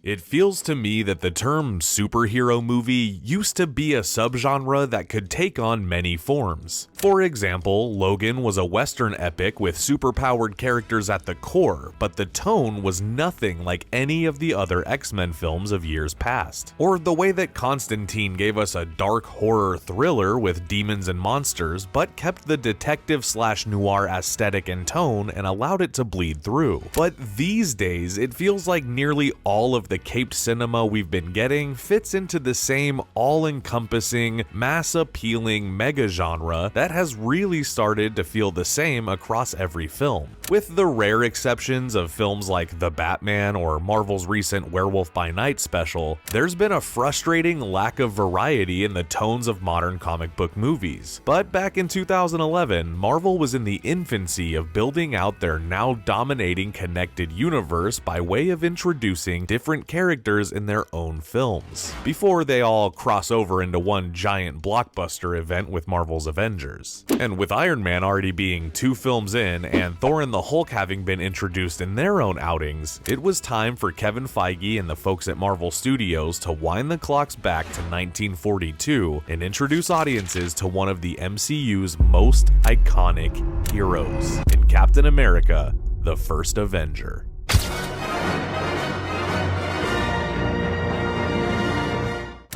It feels to me that the term superhero movie used to be a subgenre that could take on many forms. For example, Logan was a Western epic with superpowered characters at the core, but the tone was nothing like any of the other X-Men films of years past. Or the way that Constantine gave us a dark horror thriller with demons and monsters, but kept the detective/noir aesthetic and tone and allowed it to bleed through. But these days, it feels like nearly all of the caped cinema we've been getting fits into the same all-encompassing, mass-appealing mega-genre that has really started to feel the same across every film. With the rare exceptions of films like The Batman or Marvel's recent Werewolf by Night special, there's been a frustrating lack of variety in the tones of modern comic book movies. But back in 2011, Marvel was in the infancy of building out their now dominating connected universe by way of introducing different characters in their own films, before they all cross over into one giant blockbuster event with Marvel's Avengers. And with Iron Man already being 2 films in and Thor and the Hulk having been introduced in their own outings, it was time for Kevin Feige and the folks at Marvel Studios to wind the clocks back to 1942 and introduce audiences to one of the MCU's most iconic heroes in Captain America, the first Avenger.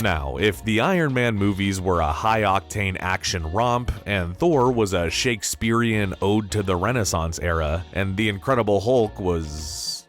Now, if the Iron Man movies were a high-octane action romp, and Thor was a Shakespearean ode to the Renaissance era, and the Incredible Hulk was...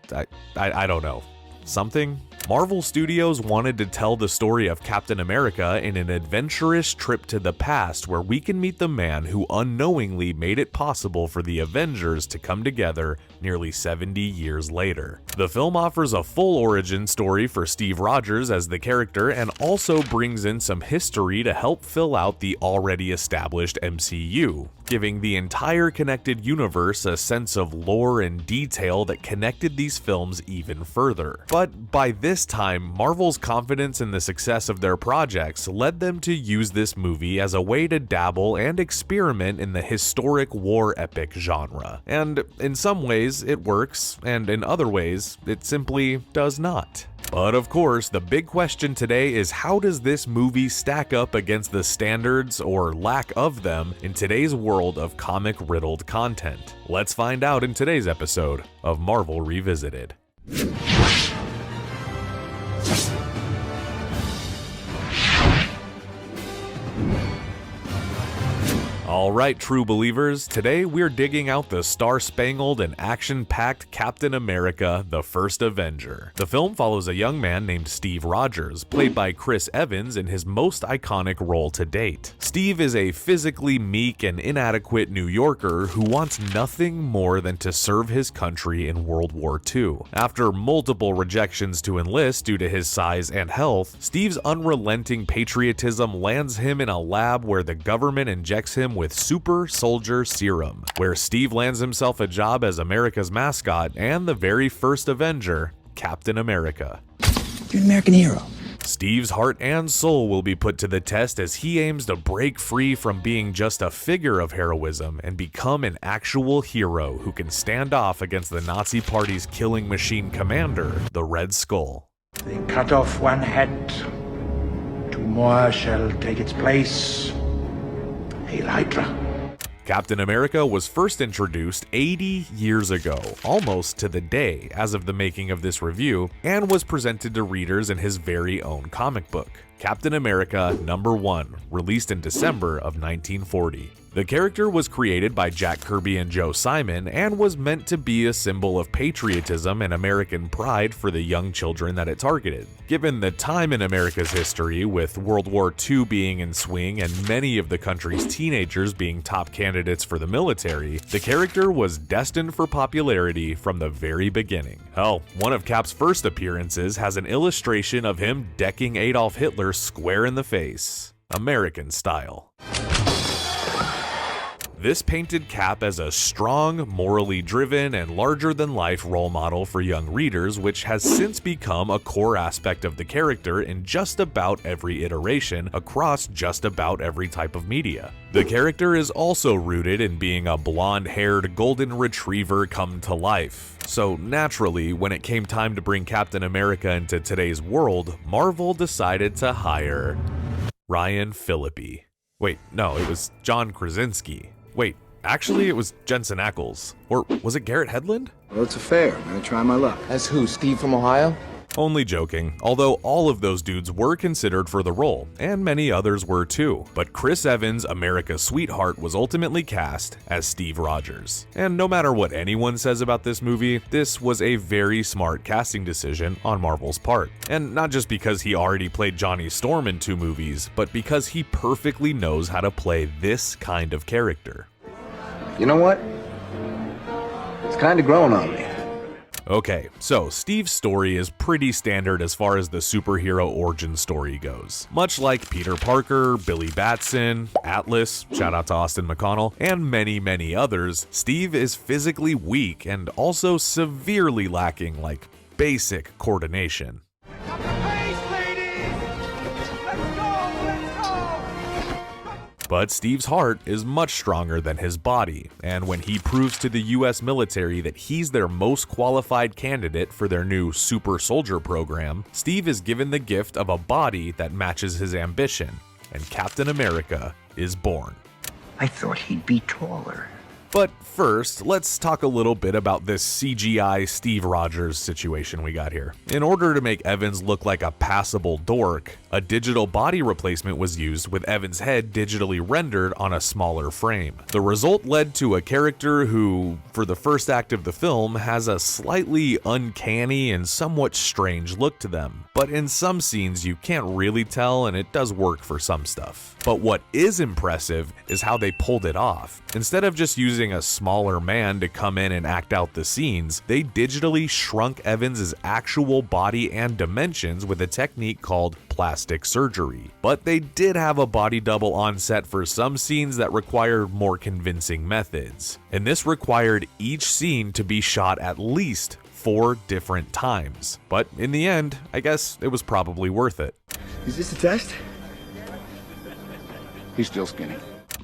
I don't know. Something? Marvel Studios wanted to tell the story of Captain America in an adventurous trip to the past where we can meet the man who unknowingly made it possible for the Avengers to come together nearly 70 years later. The film offers a full origin story for Steve Rogers as the character and also brings in some history to help fill out the already established MCU, giving the entire connected universe a sense of lore and detail that connected these films even further. But by this time, Marvel's confidence in the success of their projects led them to use this movie as a way to dabble and experiment in the historic war epic genre. And in some ways, it works, and in other ways, it simply does not. But of course, the big question today is how does this movie stack up against the standards, or lack of them, in today's world of comic-riddled content? Let's find out in today's episode of Marvel Revisited. Alright, true believers, today we're digging out the star-spangled and action-packed Captain America, the First Avenger. The film follows a young man named Steve Rogers, played by Chris Evans in his most iconic role to date. Steve is a physically meek and inadequate New Yorker who wants nothing more than to serve his country in World War II. After multiple rejections to enlist due to his size and health, Steve's unrelenting patriotism lands him in a lab where the government injects him with super soldier serum, where Steve lands himself a job as America's mascot and the very first Avenger, Captain America. You're an American hero. Steve's heart and soul will be put to the test as he aims to break free from being just a figure of heroism and become an actual hero who can stand off against the Nazi Party's killing machine commander, the Red Skull. They cut off one head. 2 more shall take its place. Hail Hydra. Captain America was first introduced 80 years ago, almost to the day as of the making of this review, and was presented to readers in his very own comic book, Captain America #1, released in December of 1940. The character was created by Jack Kirby and Joe Simon and was meant to be a symbol of patriotism and American pride for the young children that it targeted. Given the time in America's history, with World War II being in swing and many of the country's teenagers being top candidates for the military, the character was destined for popularity from the very beginning. Hell, one of Cap's first appearances has an illustration of him decking Adolf Hitler square in the face, American style. This painted Cap as a strong, morally driven, and larger-than-life role model for young readers, which has since become a core aspect of the character in just about every iteration across just about every type of media. The character is also rooted in being a blonde-haired golden retriever come to life. So naturally, when it came time to bring Captain America into today's world, Marvel decided to hire Ryan Phillippe. Wait, no, it was John Krasinski. Wait, actually it was Jensen Ackles. Or was it Garrett Hedlund? Well, it's a fair. I'm gonna try my luck. That's who, Steve from Ohio? Only joking, although all of those dudes were considered for the role, and many others were too. But Chris Evans' America's Sweetheart was ultimately cast as Steve Rogers. And no matter what anyone says about this movie, this was a very smart casting decision on Marvel's part. And not just because he already played Johnny Storm in 2 movies, but because he perfectly knows how to play this kind of character. You know what? It's kind of growing on me. Okay, so Steve's story is pretty standard as far as the superhero origin story goes. Much like Peter Parker, Billy Batson, Atlas, shout out to Austin McConnell, and many others, Steve is physically weak and also severely lacking basic coordination. But Steve's heart is much stronger than his body, and when he proves to the US military that he's their most qualified candidate for their new Super Soldier program, Steve is given the gift of a body that matches his ambition, and Captain America is born. I thought he'd be taller. But first, let's talk a little bit about this CGI Steve Rogers situation we got here. In order to make Evans look like a passable dork, a digital body replacement was used with Evans' head digitally rendered on a smaller frame. The result led to a character who, for the first act of the film, has a slightly uncanny and somewhat strange look to them. But in some scenes you can't really tell, and it does work for some stuff. But what is impressive is how they pulled it off. Instead of just using a smaller man to come in and act out the scenes, they digitally shrunk Evans' actual body and dimensions with a technique called plastic surgery. But they did have a body double on set for some scenes that required more convincing methods. And this required each scene to be shot at least 4 different times. But in the end, I guess it was probably worth it. Is this a test? He's still skinny.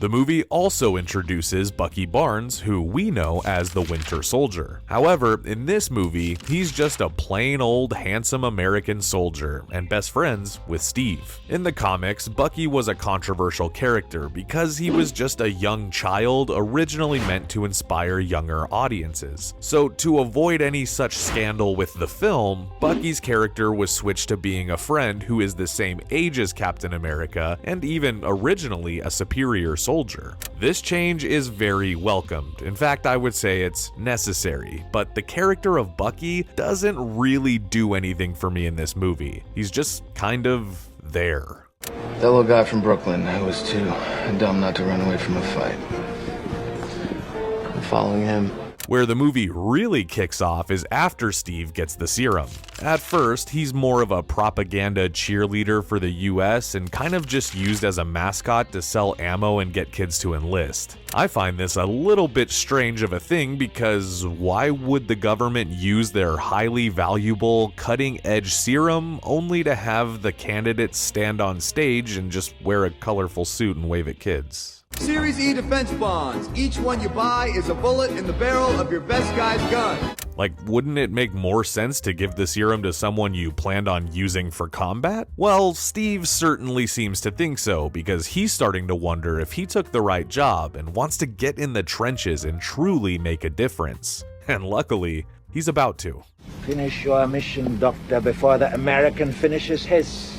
The movie also introduces Bucky Barnes, who we know as the Winter Soldier. However, in this movie, he's just a plain old handsome American soldier and best friends with Steve. In the comics, Bucky was a controversial character because he was just a young child originally meant to inspire younger audiences. So to avoid any such scandal with the film, Bucky's character was switched to being a friend who is the same age as Captain America and even originally a superior soldier. This change is very welcomed. In fact, I would say it's necessary, but the character of Bucky doesn't really do anything for me in this movie. He's just kind of there. That little guy from Brooklyn who was too dumb not to run away from a fight. I'm following him. Where the movie really kicks off is after Steve gets the serum. At first, he's more of a propaganda cheerleader for the US and kind of just used as a mascot to sell ammo and get kids to enlist. I find this a little bit strange of a thing because why would the government use their highly valuable, cutting-edge serum only to have the candidates stand on stage and just wear a colorful suit and wave at kids? Series E defense bonds. Each one you buy is a bullet in the barrel of your best guy's gun. Wouldn't it make more sense to give the serum to someone you planned on using for combat? Well, Steve certainly seems to think so, because he's starting to wonder if he took the right job and wants to get in the trenches and truly make a difference. And luckily, he's about to. Finish your mission, Doctor, before the American finishes his.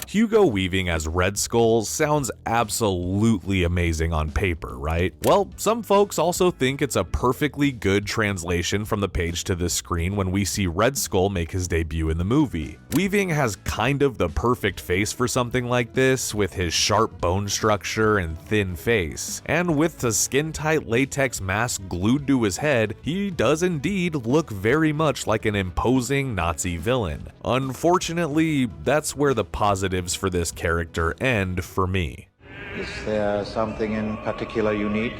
Hugo Weaving as Red Skull sounds absolutely amazing on paper, right? Well, some folks also think it's a perfectly good translation from the page to the screen when we see Red Skull make his debut in the movie. Weaving has kind of the perfect face for something like this, with his sharp bone structure and thin face. And with the skin-tight latex mask glued to his head, he does indeed look very much like an imposing Nazi villain. Unfortunately, that's where the positives for this character end for me. Is there something in particular you need?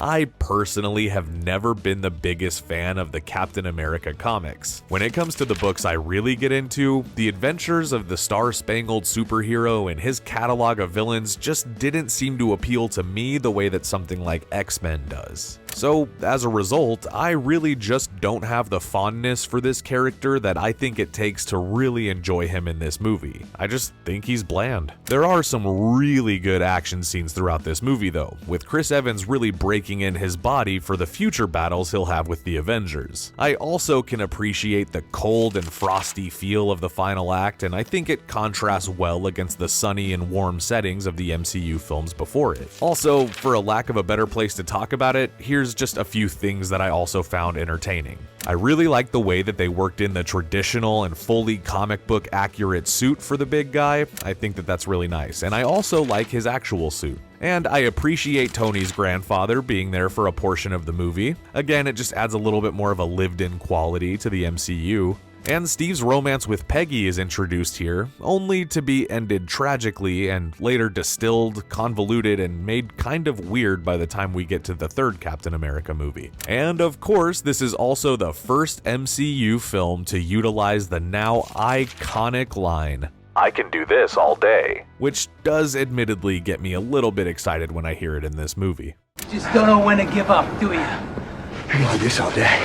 I personally have never been the biggest fan of the Captain America comics. When it comes to the books I really get into, the adventures of the star-spangled superhero and his catalog of villains just didn't seem to appeal to me the way that something like X-Men does. So, as a result, I really just don't have the fondness for this character that I think it takes to really enjoy him in this movie. I just think he's bland. There are some really good action scenes throughout this movie though, with Chris Evans really breaking in his body for the future battles he'll have with the Avengers. I also can appreciate the cold and frosty feel of the final act, and I think it contrasts well against the sunny and warm settings of the MCU films before it. Also, for a lack of a better place to talk about it, here's just a few things that I also found entertaining. I really like the way that they worked in the traditional and fully comic book accurate suit for the big guy. I think that that's really nice, and I also like his actual suit. And I appreciate Tony's grandfather being there for a portion of the movie. Again, it just adds a little bit more of a lived-in quality to the MCU. And Steve's romance with Peggy is introduced here, only to be ended tragically and later distilled, convoluted, and made kind of weird by the time we get to the third Captain America movie. And of course, this is also the first MCU film to utilize the now iconic line, "I can do this all day," which does admittedly get me a little bit excited when I hear it in this movie. Just don't know when to give up, do you? I can do this all day.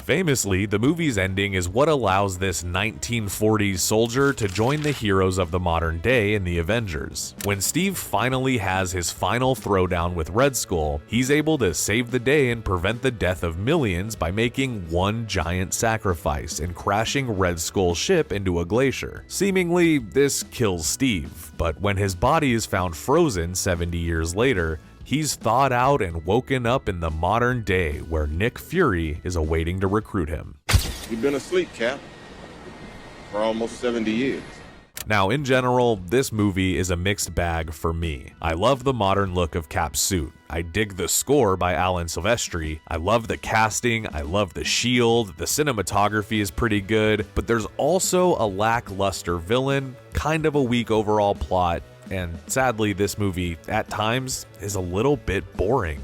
Famously, the movie's ending is what allows this 1940s soldier to join the heroes of the modern day in the Avengers. When Steve finally has his final throwdown with Red Skull, he's able to save the day and prevent the death of millions by making one giant sacrifice and crashing Red Skull's ship into a glacier. Seemingly, this kills Steve, but when his body is found frozen 70 years later, he's thawed out and woken up in the modern day where Nick Fury is awaiting to recruit him. You've been asleep, Cap, for almost 70 years. Now, in general, this movie is a mixed bag for me. I love the modern look of Cap's suit. I dig the score by Alan Silvestri. I love the casting. I love the shield. The cinematography is pretty good, but there's also a lackluster villain, kind of a weak overall plot, and sadly, this movie, at times, is a little bit boring.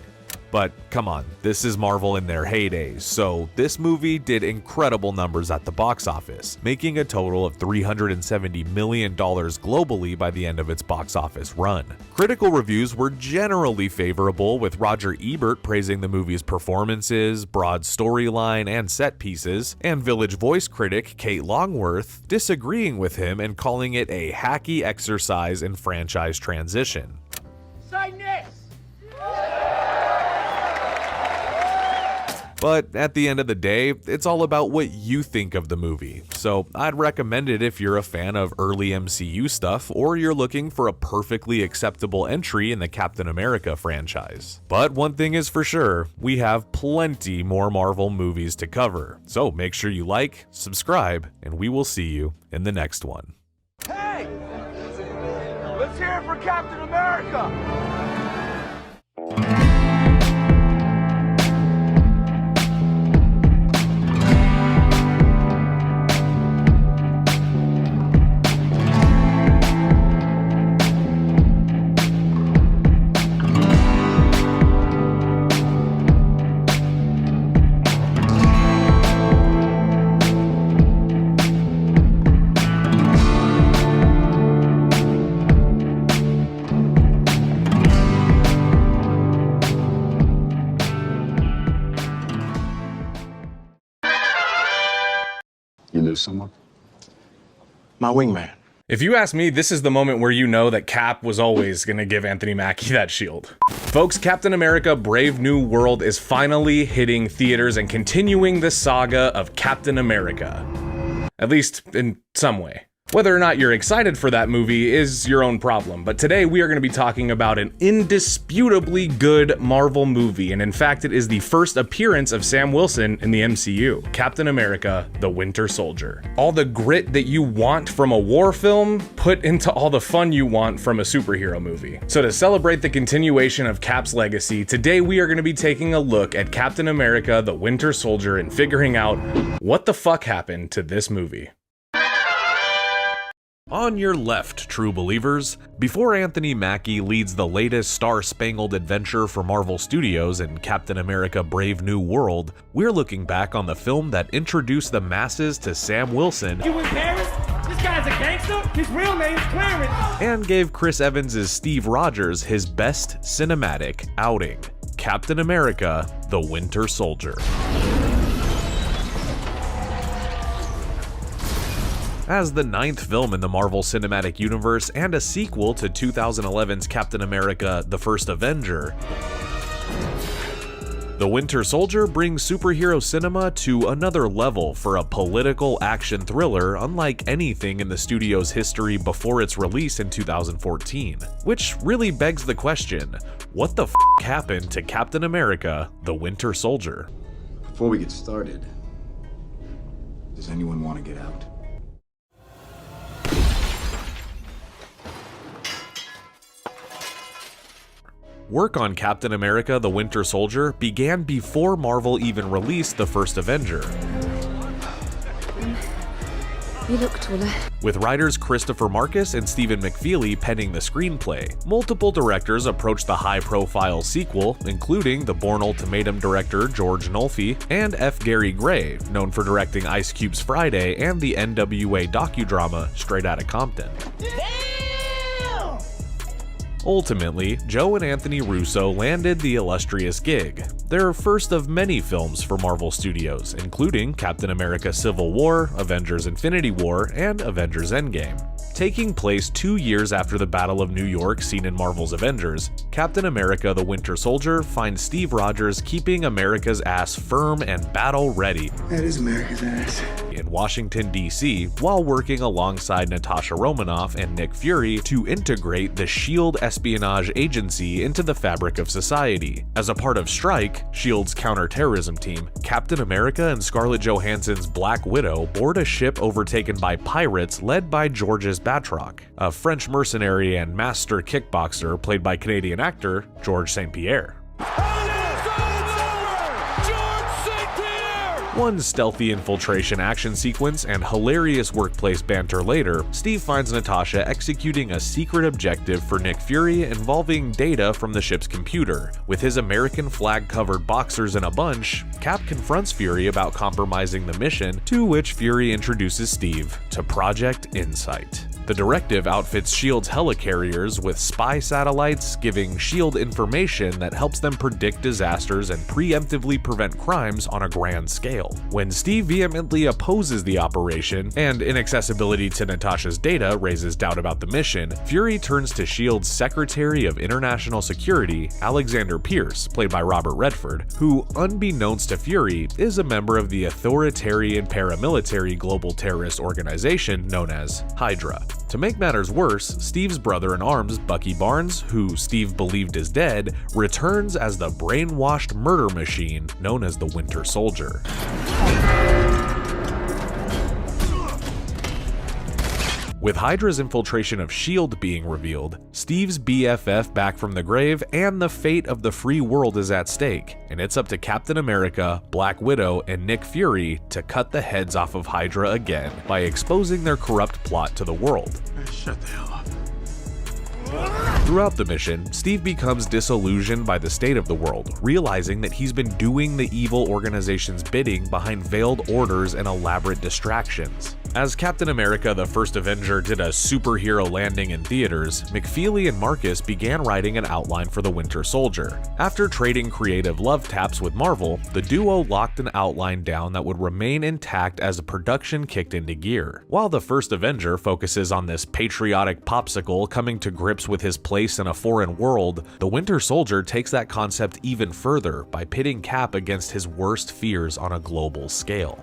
But come on, this is Marvel in their heydays, so this movie did incredible numbers at the box office, making a total of $370 million globally by the end of its box office run. Critical reviews were generally favorable, with Roger Ebert praising the movie's performances, broad storyline, and set pieces, and Village Voice critic Kate Longworth disagreeing with him and calling it a hacky exercise in franchise transition. Sign this! But at the end of the day, it's all about what you think of the movie. So I'd recommend it if you're a fan of early MCU stuff or you're looking for a perfectly acceptable entry in the Captain America franchise. But one thing is for sure, we have plenty more Marvel movies to cover. So make sure you like, subscribe, and we will see you in the next one. Hey! Let's hear it for Captain America! You lose someone? My wingman. If you ask me, this is the moment where you know that Cap was always going to give Anthony Mackie that shield. Folks, Captain America Brave New World is finally hitting theaters and continuing the saga of Captain America. At least in some way. Whether or not you're excited for that movie is your own problem, but today we are going to be talking about an indisputably good Marvel movie, and in fact it is the first appearance of Sam Wilson in the MCU, Captain America: The Winter Soldier. All the grit that you want from a war film, put into all the fun you want from a superhero movie. So to celebrate the continuation of Cap's legacy, today we are going to be taking a look at Captain America: The Winter Soldier and figuring out what the fuck happened to this movie. On your left, true believers. Before Anthony Mackie leads the latest star-spangled adventure for Marvel Studios in Captain America: Brave New World, we're looking back on the film that introduced the masses to Sam Wilson You in Paris? This guy's a gangster? His real name's Clarence. and gave Chris Evans' Steve Rogers his best cinematic outing, Captain America: The Winter Soldier. As the 9th film in the Marvel Cinematic Universe and a sequel to 2011's Captain America: The First Avenger, The Winter Soldier brings superhero cinema to another level for a political action thriller unlike anything in the studio's history before its release in 2014. Which really begs the question, what the f*** happened to Captain America: The Winter Soldier? Before we get started, does anyone want to get out? Work on Captain America: The Winter Soldier began before Marvel even released The First Avenger. You look taller. With writers Christopher Marcus and Stephen McFeely penning the screenplay, multiple directors approached the high-profile sequel, including the Bourne Ultimatum director George Nolfi and F. Gary Gray, known for directing Ice Cube's Friday and the NWA docudrama Straight Outta Compton. Ultimately, Joe and Anthony Russo landed the illustrious gig, their first of many films for Marvel Studios, including Captain America: Civil War, Avengers: Infinity War, and Avengers: Endgame. Taking place 2 years after the Battle of New York seen in Marvel's Avengers, Captain America: The Winter Soldier finds Steve Rogers keeping America's ass firm and battle-ready. That is America's ass. In Washington, D.C., while working alongside Natasha Romanoff and Nick Fury to integrate the S.H.I.E.L.D. espionage agency into the fabric of society. As a part of Strike, S.H.I.E.L.D.'s counterterrorism team, Captain America and Scarlett Johansson's Black Widow board a ship overtaken by pirates led by Georges Batroc, a French mercenary and master kickboxer played by Canadian actor Georges St. Pierre. One stealthy infiltration action sequence and hilarious workplace banter later, Steve finds Natasha executing a secret objective for Nick Fury involving data from the ship's computer. With his American flag-covered boxers in a bunch, Cap confronts Fury about compromising the mission, to which Fury introduces Steve to Project Insight. The directive outfits S.H.I.E.L.D.'s helicarriers with spy satellites, giving S.H.I.E.L.D. information that helps them predict disasters and preemptively prevent crimes on a grand scale. When Steve vehemently opposes the operation, and inaccessibility to Natasha's data raises doubt about the mission, Fury turns to S.H.I.E.L.D.'s Secretary of International Security, Alexander Pierce, played by Robert Redford, who, unbeknownst to Fury, is a member of the authoritarian paramilitary global terrorist organization known as Hydra. To make matters worse, Steve's brother-in-arms, Bucky Barnes, who Steve believed is dead, returns as the brainwashed murder machine known as the Winter Soldier. With Hydra's infiltration of S.H.I.E.L.D. being revealed, Steve's BFF back from the grave, and the fate of the free world is at stake, and it's up to Captain America, Black Widow, and Nick Fury to cut the heads off of Hydra again by exposing their corrupt plot to the world. Shut the hell up. Throughout the mission, Steve becomes disillusioned by the state of the world, realizing that he's been doing the evil organization's bidding behind veiled orders and elaborate distractions. As Captain America: The First Avenger did a superhero landing in theaters, McFeely and Marcus began writing an outline for The Winter Soldier. After trading creative love taps with Marvel, the duo locked an outline down that would remain intact as the production kicked into gear. While The First Avenger focuses on this patriotic popsicle coming to grips with his place in a foreign world, The Winter Soldier takes that concept even further by pitting Cap against his worst fears on a global scale.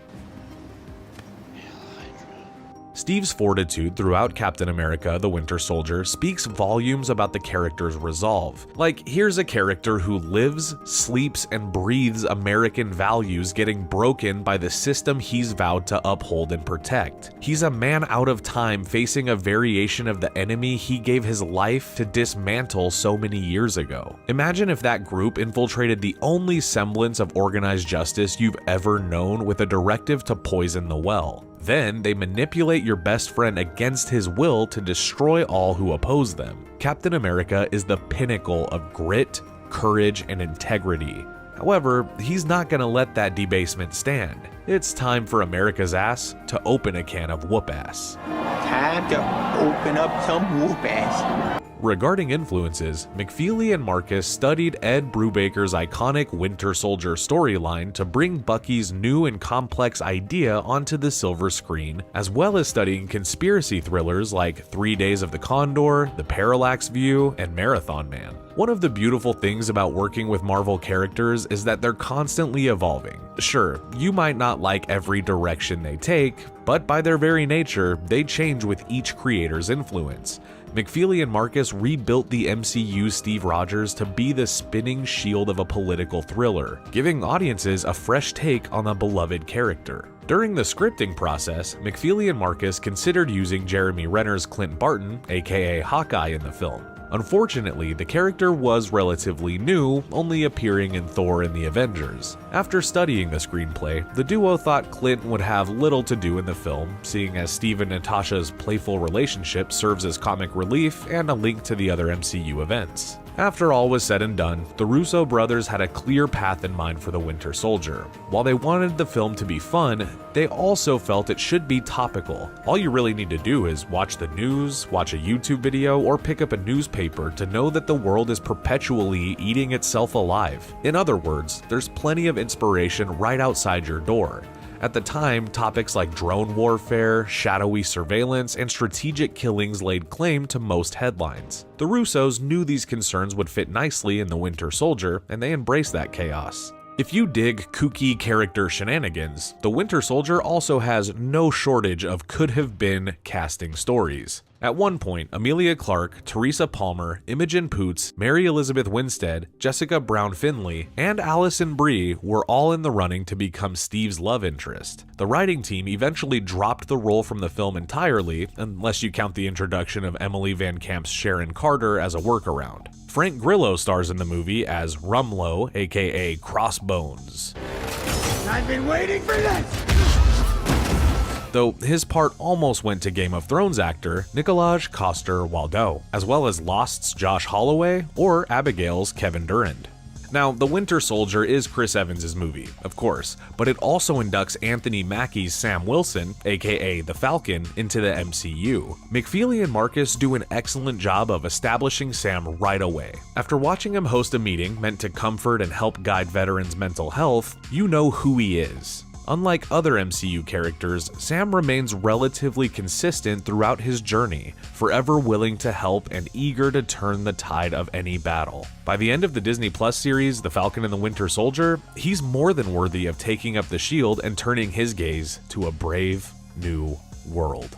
Steve's fortitude throughout Captain America: The Winter Soldier speaks volumes about the character's resolve. Like, here's a character who lives, sleeps, and breathes American values getting broken by the system he's vowed to uphold and protect. He's a man out of time facing a variation of the enemy he gave his life to dismantle so many years ago. Imagine if that group infiltrated the only semblance of organized justice you've ever known with a directive to poison the well. Then they manipulate your best friend against his will to destroy all who oppose them. Captain America is the pinnacle of grit, courage, and integrity. However, he's not gonna let that debasement stand. It's time for America's ass to open a can of whoop ass. Time to open up some whoop ass. Regarding influences, McFeely and Marcus studied Ed Brubaker's iconic Winter Soldier storyline to bring Bucky's new and complex idea onto the silver screen, as well as studying conspiracy thrillers like 3 Days of the Condor, The Parallax View, and Marathon Man. One of the beautiful things about working with Marvel characters is that they're constantly evolving. Sure, you might not like every direction they take, but by their very nature, they change with each creator's influence. McFeely and Marcus rebuilt the MCU's Steve Rogers to be the spinning shield of a political thriller, giving audiences a fresh take on a beloved character. During the scripting process, McFeely and Marcus considered using Jeremy Renner's Clint Barton, aka Hawkeye, in the film. Unfortunately, the character was relatively new, only appearing in Thor and the Avengers. After studying the screenplay, the duo thought Clint would have little to do in the film, seeing as Steve and Natasha's playful relationship serves as comic relief and a link to the other MCU events. After all was said and done, the Russo brothers had a clear path in mind for the Winter Soldier. While they wanted the film to be fun, they also felt it should be topical. All you really need to do is watch the news, watch a YouTube video, or pick up a newspaper to know that the world is perpetually eating itself alive. In other words, there's plenty of inspiration right outside your door. At the time, topics like drone warfare, shadowy surveillance, and strategic killings laid claim to most headlines. The Russos knew these concerns would fit nicely in the Winter Soldier, and they embraced that chaos. If you dig kooky character shenanigans, the Winter Soldier also has no shortage of could-have-been casting stories. At one point, Amelia Clarke, Teresa Palmer, Imogen Poots, Mary Elizabeth Winstead, Jessica Brown Finley, and Alison Brie were all in the running to become Steve's love interest. The writing team eventually dropped the role from the film entirely, unless you count the introduction of Emily Van Camp's Sharon Carter as a workaround. Frank Grillo stars in the movie as Rumlow, aka Crossbones. I've been waiting for this! Though his part almost went to Game of Thrones actor Nicolaj Coster-Waldau, as well as Lost's Josh Holloway or Abigail's Kevin Durand. Now, The Winter Soldier is Chris Evans' movie, of course, but it also inducts Anthony Mackie's Sam Wilson, aka the Falcon, into the MCU. McFeely and Marcus do an excellent job of establishing Sam right away. After watching him host a meeting meant to comfort and help guide veterans' mental health, you know who he is. Unlike other MCU characters, Sam remains relatively consistent throughout his journey, forever willing to help and eager to turn the tide of any battle. By the end of the Disney Plus series, The Falcon and the Winter Soldier, he's more than worthy of taking up the shield and turning his gaze to a brave new world.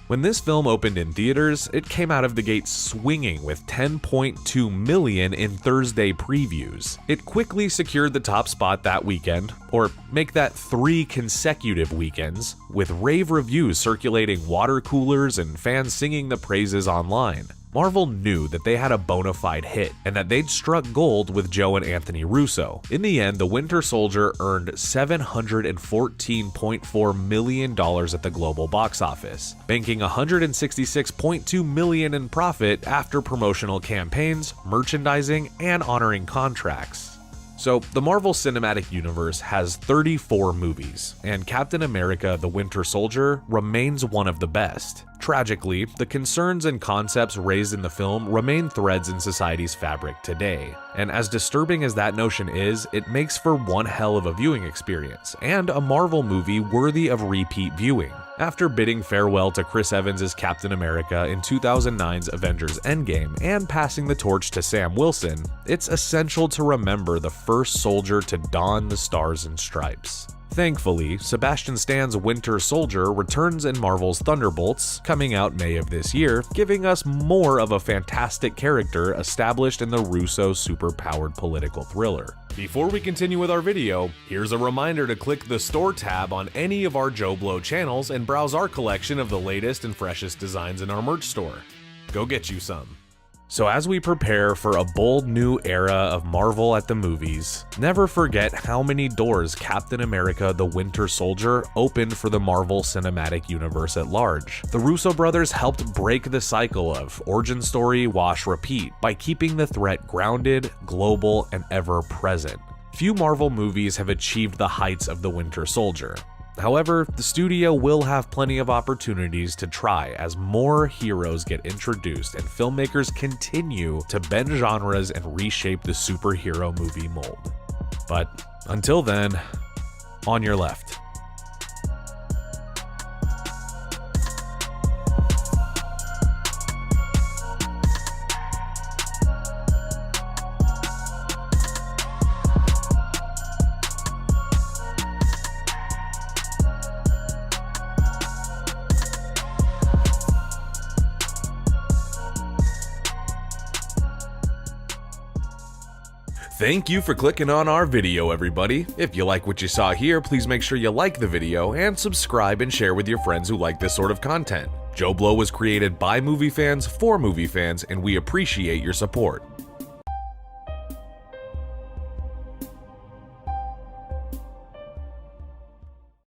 When this film opened in theaters, it came out of the gate swinging with 10.2 million in Thursday previews. It quickly secured the top spot that weekend, or make that 3 consecutive weekends, with rave reviews circulating water coolers and fans singing the praises online. Marvel knew that they had a bona fide hit, and that they'd struck gold with Joe and Anthony Russo. In the end, The Winter Soldier earned $714.4 million at the global box office, banking $166.2 million in profit after promotional campaigns, merchandising, and honoring contracts. So, the Marvel Cinematic Universe has 34 movies, and Captain America: The Winter Soldier remains one of the best. Tragically, the concerns and concepts raised in the film remain threads in society's fabric today. And as disturbing as that notion is, it makes for one hell of a viewing experience, and a Marvel movie worthy of repeat viewing. After bidding farewell to Chris Evans' Captain America in 2009's Avengers Endgame and passing the torch to Sam Wilson, it's essential to remember the first soldier to don the stars and stripes. Thankfully, Sebastian Stan's Winter Soldier returns in Marvel's Thunderbolts, coming out May of this year, giving us more of a fantastic character established in the Russo super-powered political thriller. Before we continue with our video, here's a reminder to click the Store tab on any of our JoBlo channels and browse our collection of the latest and freshest designs in our merch store. Go get you some. So as we prepare for a bold new era of Marvel at the movies, never forget how many doors Captain America the Winter Soldier opened for the Marvel Cinematic Universe at large. The Russo brothers helped break the cycle of origin story, wash, repeat by keeping the threat grounded, global, and ever present. Few Marvel movies have achieved the heights of the Winter Soldier. However, the studio will have plenty of opportunities to try as more heroes get introduced and filmmakers continue to bend genres and reshape the superhero movie mold. But until then, on your left. Thank you for clicking on our video, everybody. If you like what you saw here, please make sure you like the video and subscribe and share with your friends who like this sort of content. JoBlo was created by movie fans for movie fans, and we appreciate your support.